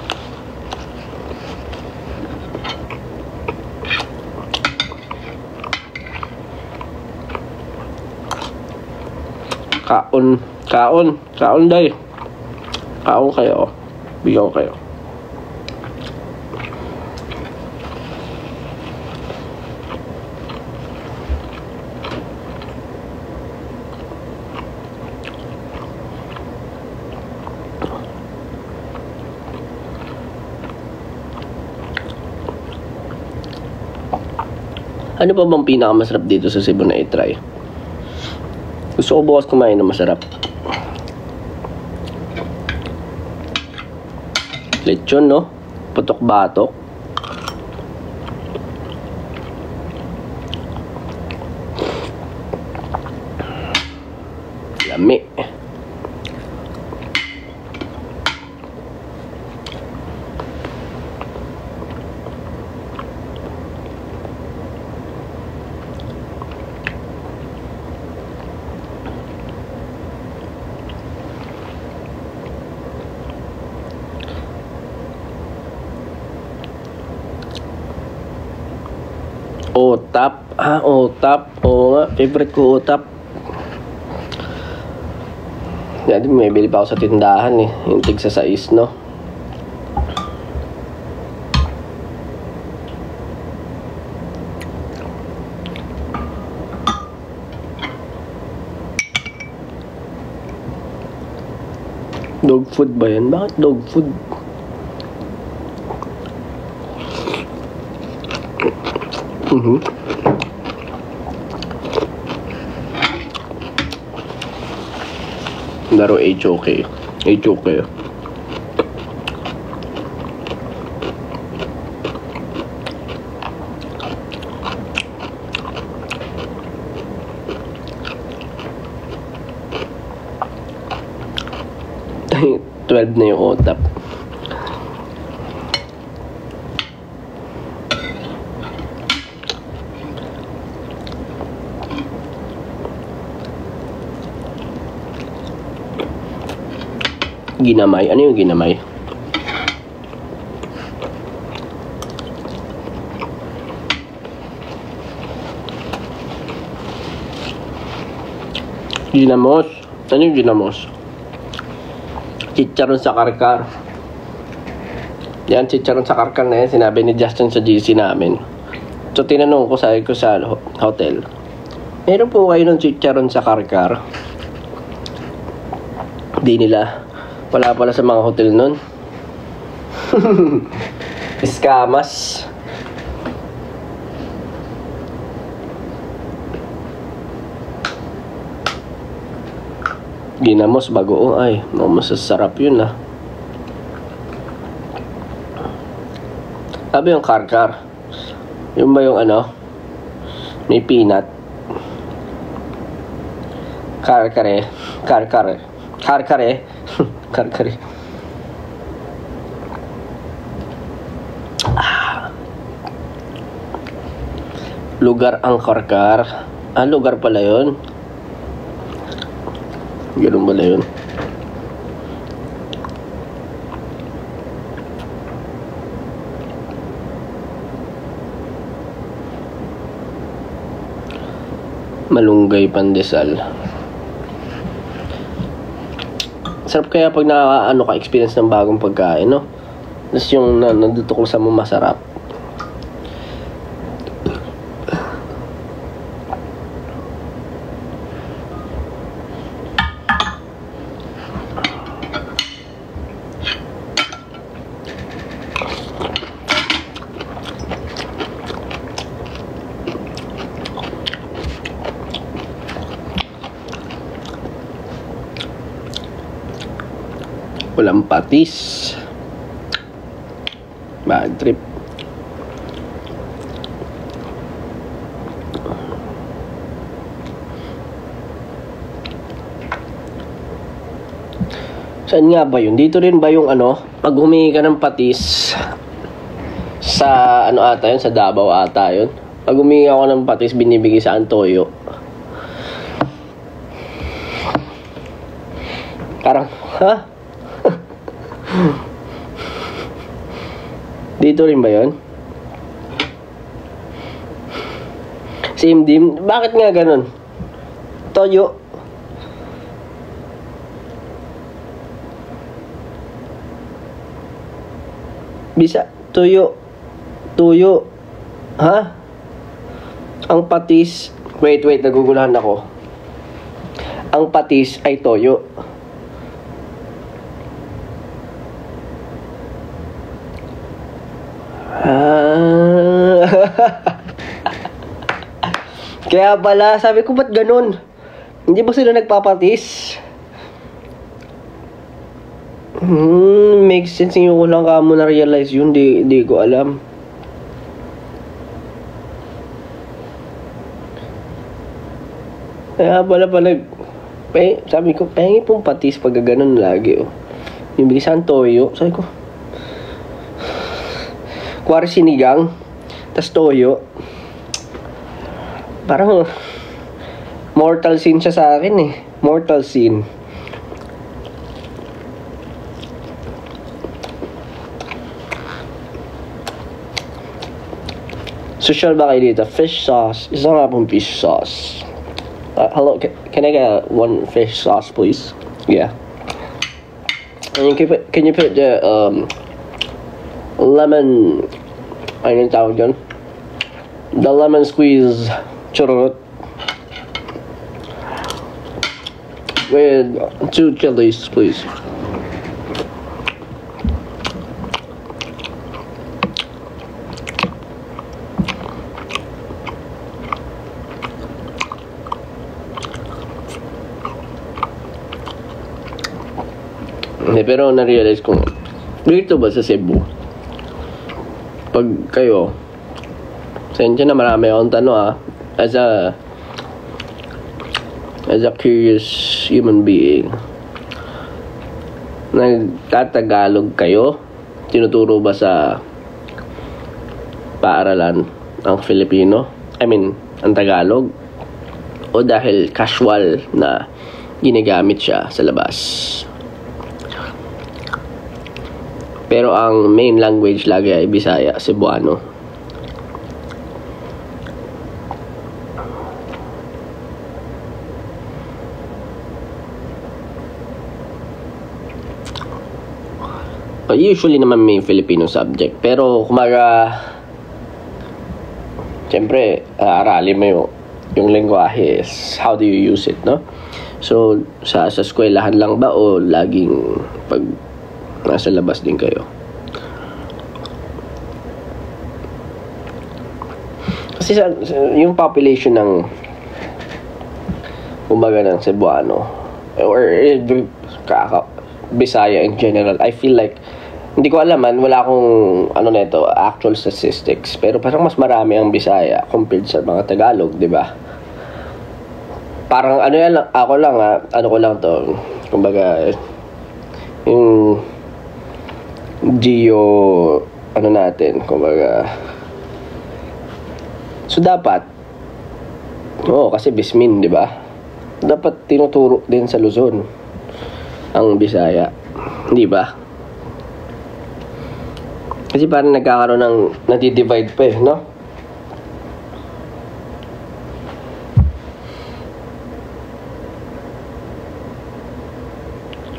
[SPEAKER 1] Kaon day. Kaon kayo. Bigyan ko kayo. Ano pa bang pinakamasarap dito sa Cebu na i-try? Gusto ko bukas kumain na masarap. Lechon, no? Putok-batok. Lami. Otap. Otap. Oo nga. Favorite ko otap. Dati may bili pa ako sa tindahan eh. Yung tig sa 6, no? Dog food ba yan? Bakit dog food? Laro HOK. HOK. Ay, 12 na yung otap. Ginamay. Ano yung ginamay? Ginamos. Ano yung ginamos? Chicharon sa karkar. Yan, chicharon sa karkar na yan. Sinabi ni Justin sa GC namin. So, tinanong ko sa hotel. Meron po kayo ng chicharon sa karkar? Di nila. Wala pala sa mga hotel nun. Iskamas. Ginamos bagoong. Ay, masasarap yun ah. Sabi yung karkar. Yung ba yung ano? May peanut. Karkare. Karkare. Karkare. Karkare. Lugar ang karkar. Lugar pala yun. Ganun pala yun. Malunggay pandesal. Sarap kaya pag experience ng bagong pagkain, no? Tapos yung nandutukol sa mo masarap. Walang patis. Bad trip. Saan nga ba yun? Dito rin ba yung ano? Pag humingi ka ng patis sa ano ata yun? Sa Davao ata yun. Pag humingi ako ng patis, binibigay sa Antoyo. Parang, ha? Dito rin ba yun? Same din. Bakit nga ganun? Toyo. Bisa. Tuyo. Tuyo. Ha? Ang patis. Wait. Nagugulahan ako. Ang patis ay toyo. Kaya pala, sabi ko, ba't ganun? Hindi ba sila nagpapatis? Makes sense. Hindi ko lang ka mo na-realize yun. Di ko alam. Kaya pala, sabi ko, pahingi pong patis pag ganun lagi, oh. Yung bigisan toyo. Sabi ko, kuwari sinigang, tas toyo. Parang mortal sin siya sa akin eh. Mortal sin. Social ba kayo dito? Fish sauce. Isa nga pong fish sauce. Hello, can I get one fish sauce please? Yeah. And can you put the lemon, ano yung tawag dyan? The lemon squeeze churrut with 2 chilies, please. Pero na-realize ko, dito ba sa Cebu, pag kayo, sensya na marami akong tanong as a curious human being, nagtatagalog kayo? Tinuturo ba sa paaralan ang Filipino? I mean, ang Tagalog? O dahil casual na ginagamit siya sa labas? Pero ang main language lagi ay Bisaya, Cebuano. Usually naman may Filipino subject. Pero kumaga, siyempre, aralin mo yung lengguwahe is how do you use it, no? So, sa eskwelahan lang ba o laging pag nasa labas din kayo? Kasi yung population ng kumbaga ng Cebuano or Bisaya in general, I feel like hindi ko alam wala akong actual statistics, pero parang mas marami ang Bisaya compared sa mga Tagalog, di ba? Parang ako lang ko lang to, kumbaga yung natin, kumbaga. So dapat kasi Bismin, di ba? Dapat tinuturo din sa Luzon ang Bisaya, di ba? Kasi parang nagkakaroon ng nadi-divide pa no?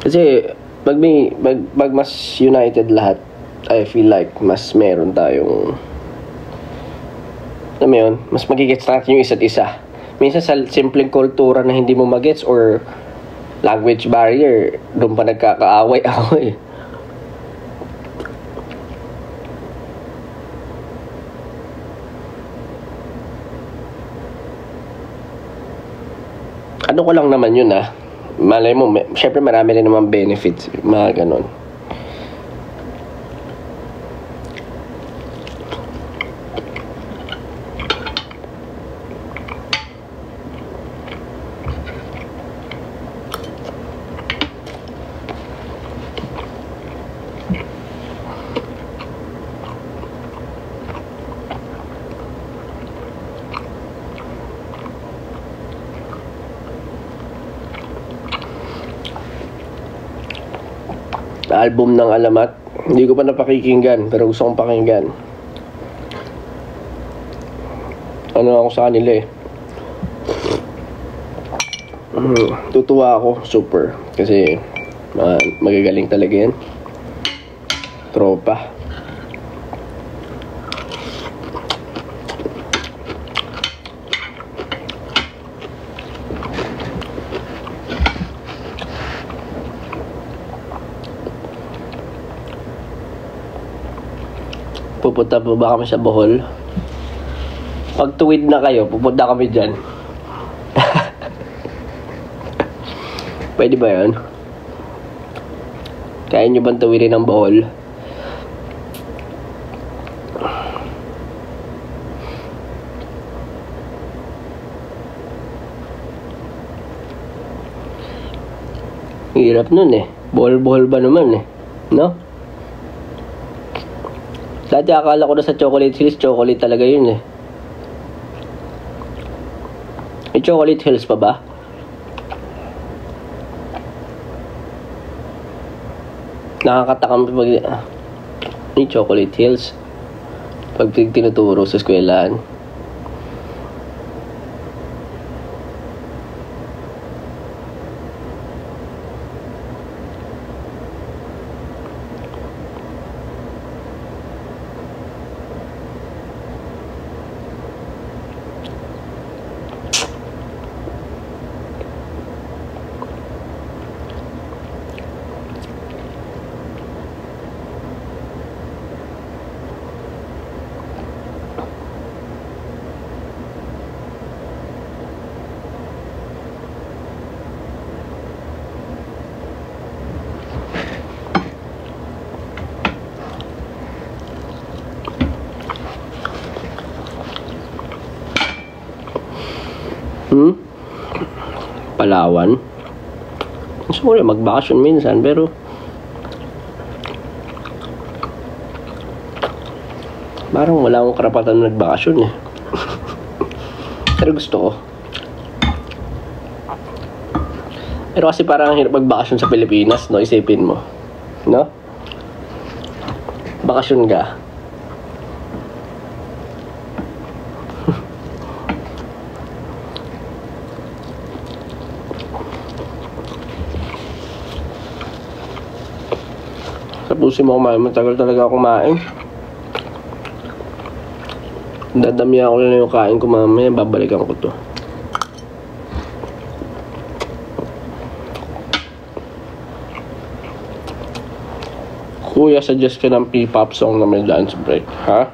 [SPEAKER 1] Kasi pag mas united lahat, I feel like mas meron tayong mas magigets natin yung isa't isa. Minsan sa simpleng kultura na hindi mo magets or language barrier, doon pa nagkakaaway-away. Ano ko lang naman yun malay mo, syempre marami rin naman benefits, mga ganon. Album ng Alamat, hindi ko pa napakikinggan pero gusto kong pakinggan. Ako sa kanila tutuwa ako super kasi magagaling talaga yan, tropa. Pupunta po ba kami sa Bohol? Pag tuwid na kayo, pupunta kami dyan. Pwede ba yun? Kaya nyo bang tuwirin ng Bohol? Hirap nun Bohol-bohol ba naman no? Dati akala ko na sa Chocolate Hills, chocolate talaga yun May Chocolate Hills pa ba? Nakakatakam pag may Chocolate Hills pag tinuturo sa eskwelahan. Palawan. Gusto ko rin magbakasyon minsan pero parang wala akong karapatan na nagbakasyon Pero gusto ko. Pero kasi parang hirap magbakasyon sa Pilipinas, no? Isipin mo, no? Bakasyon ka. Susi mo kumain, matagal talaga ako kumain. Dadami ako na yung kain ko mamaya, babalikan ko to. Kuya, suggest ka ng P-pop song na may dance break, ha?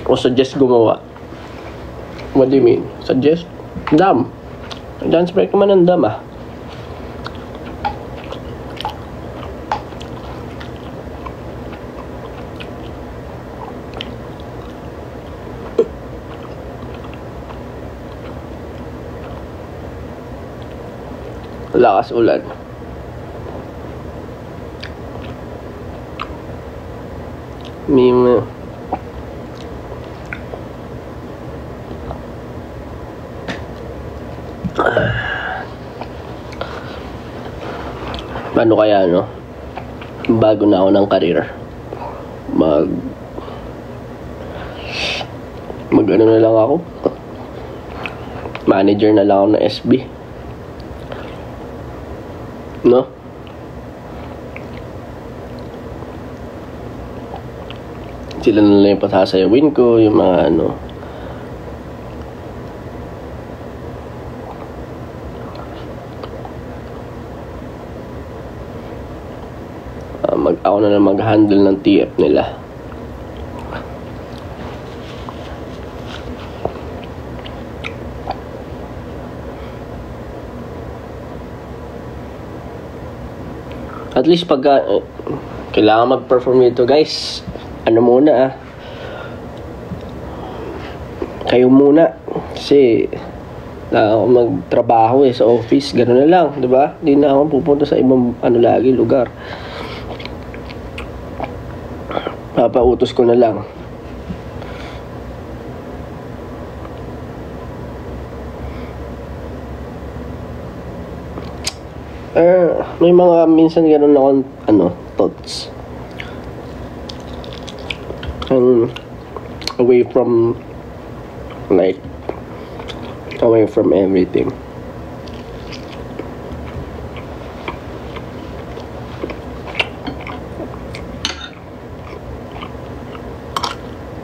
[SPEAKER 1] O suggest gumawa? What do you mean? Suggest? Dam. Dance break naman ang dam, ah. Lakas ulan. Mima. Paano kaya, no? Bago na ako ng career. Mag ano na lang ako. Manager na lang ako ng SB. No? Sila na lang yung pasasayawin ko, yung mga ano. Ako na lang mag-handle ng TF nila. At least pagka kailangan mag-perform nito, guys, ano muna, kayo muna, kasi na ako magtrabaho sa office, gano'n na lang, di ba? Hindi na ako pupunta sa ibang lagi lugar. Papautos ko na lang. May mga minsan gano'n akong thoughts. Away from everything.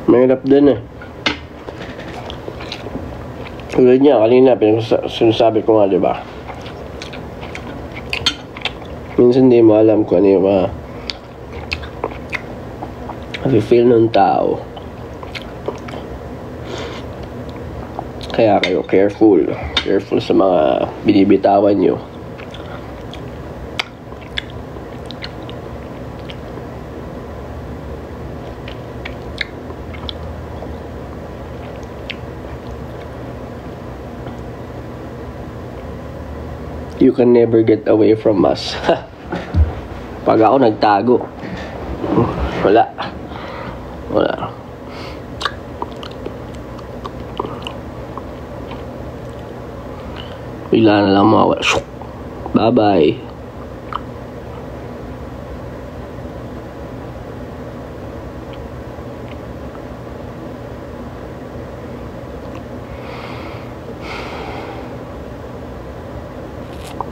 [SPEAKER 1] Mahirap din eh. Tulad niya, kanina, sinasabi ko nga, diba? Minsan di mo alam kung ano yung feel ng tao. Kaya kayo careful sa mga binibitawan nyo. You can never get away from us. Pag ako nagtago, wala. Bigla na lang mawala. Bye-bye.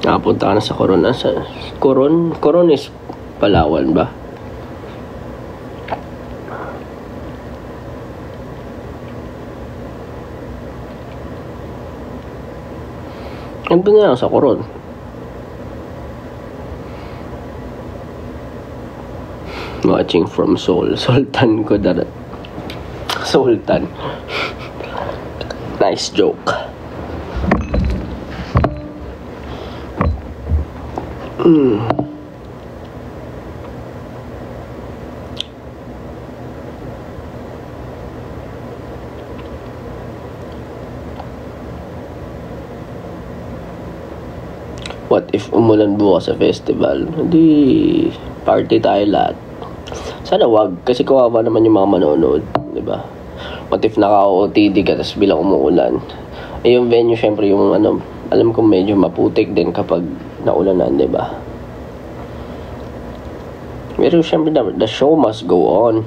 [SPEAKER 1] Nakapunta ka na sa Coron. Coron is Palawan ba? Nandun nga ako sa Coron. Watching from Seoul. Sultan ko darat. Sultan. Nice joke. What if umulan bukas sa festival? Hindi party tayo lahat. Sana wag, kasi kawawa naman yung mga manonood, di ba? What if naka-OOTD ka tapos bilang umuulan? Yung venue, syempre yung alam ko medyo maputik din kapag naulanan, di ba? Pero syempre the show must go on.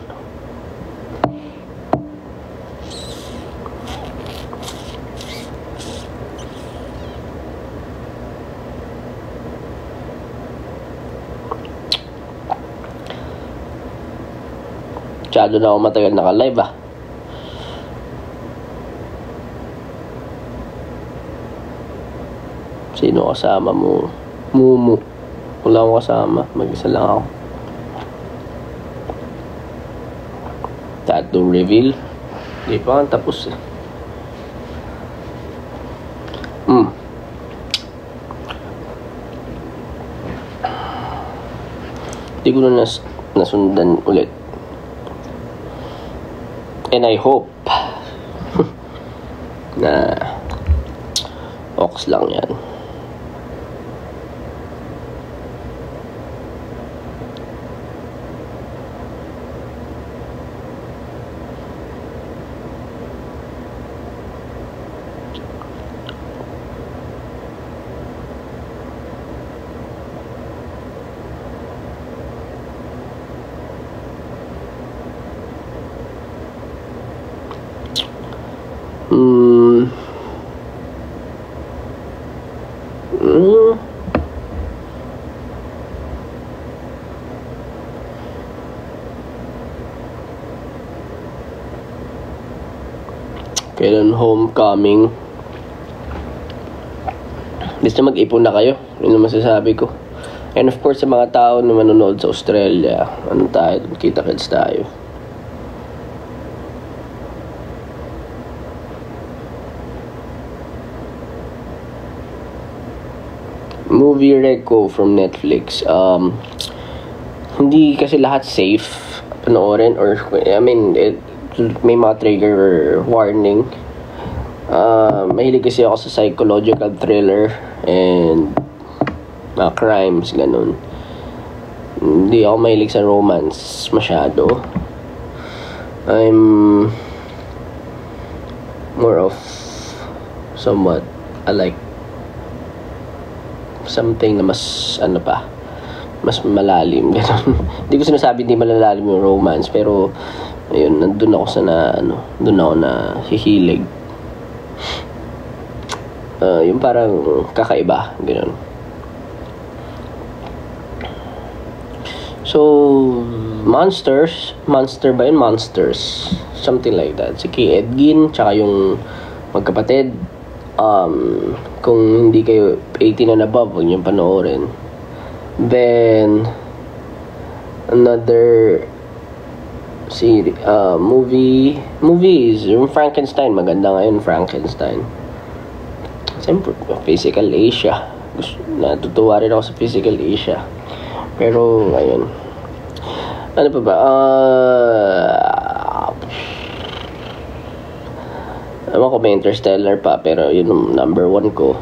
[SPEAKER 1] Masyado na ako matagal naka-live Sino kasama mo? Mumu. Wala akong kasama. Mag-isa lang ako. Tattoo reveal. Hindi pa nga tapos Hindi ko na nasundan ulit. And I hope na ox lang yan. Kailan homecoming? Basta mag-ipon na kayo. Yun ang masasabi ko. And of course, sa mga tao na manonood sa Australia, ano tayo, kita-kits tayo. Movie Reco from Netflix. Hindi kasi lahat safe panoorin, or I mean, may mga trigger warning. Mahilig kasi ako sa psychological thriller and crimes, ganun. Hindi ako mahilig sa romance masyado. I'm more of somewhat I like something na mas mas malalim, ganun. Hindi ko sinasabi hindi malalalim yung romance, pero ayun, nandun ako sa doon ako na hihilig. Yung parang kakaiba, gano'n. So, Monster ba yun? Monsters. Something like that. Si Kay Edgin, tsaka yung magkapatid. Kung hindi kayo 18 and above, huwag niyong panoorin. Then, another movies, yung Frankenstein, maganda ngayon, Frankenstein. Siyempre, Physical Asia. Natutuwa rin ako sa Physical Asia. Pero, ayun. Ano pa ba? Ewan ko, may Interstellar pa, pero yun yung number 1 ko.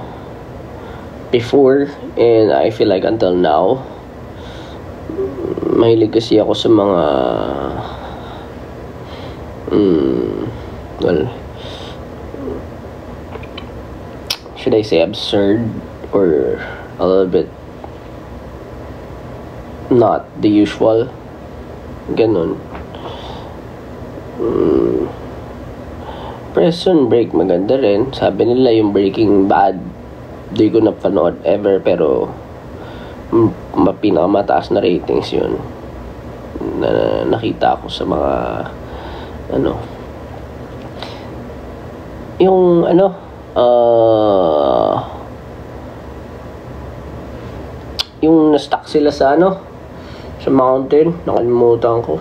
[SPEAKER 1] Before, and I feel like until now, mahilig kasi ako sa mga should I say absurd, or a little bit not the usual, ganun. Prison Break, maganda rin. Sabi nila yung Breaking Bad, di ko napanood ever, pero pinakamataas na ratings yun na nakita ko sa mga yung yung na-stuck sila sa sa mountain, nakalimutan ko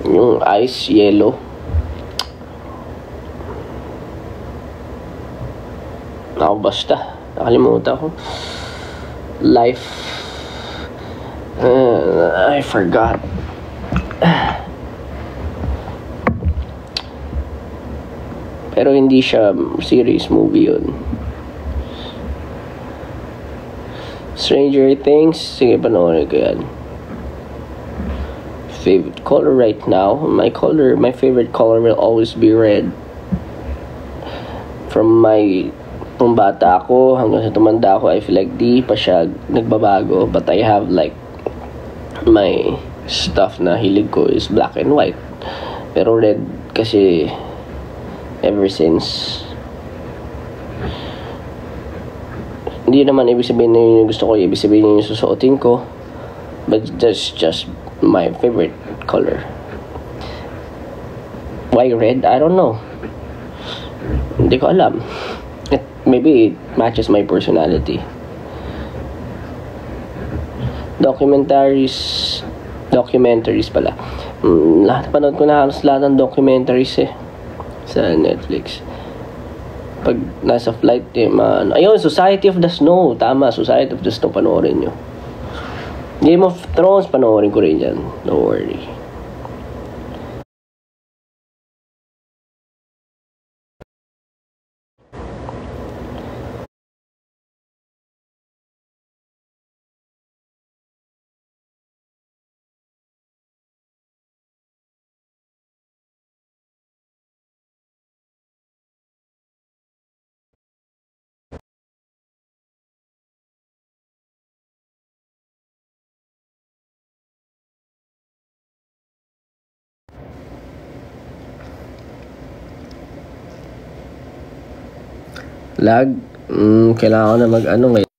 [SPEAKER 1] yung ice, yellow. Basta nakalimutan ko. Life, I forgot. Pero hindi siya series, movie yun. Stranger Things, sige, panoorin ko yan. Favorite color right now, my favorite color will always be red. From bata ako hanggang sa tumanda ako, I feel like di pa siya nagbabago, but I have like my stuff na hilig ko is black and white, pero red kasi ever since. Hindi naman ibig sabihin na yun yung gusto ko, ibig sabihin na yung susuotin ko. But that's just my favorite color. Why red? I don't know. Hindi ko alam. Maybe it matches my personality. Documentaries pala. Panood ko na halos lahat ng documentaries sa Netflix. Pag nasa flight ayun, Society of the Snow. Tama, Society of the Snow, panoorin nyo. Game of Thrones, panoorin ko rin yan. Don't worry. Lag? Kailangan ko na mag-ano ngayon.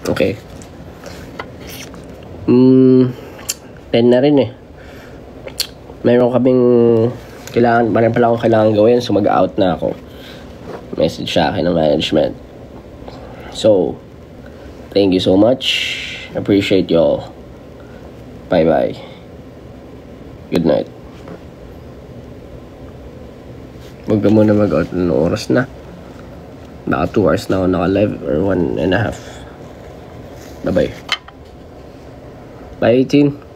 [SPEAKER 1] Okay. 10 na rin meron kaming meron pala akong kailangan gawin, so mag-out na ako. Message sa akin ng management. So, thank you so much. Appreciate you all. Bye-bye. Good night. Huwag ka muna mag-out ng oras na. Baka 2 hours na ako naka-live or 1.5. Bye-bye. Bye, 18.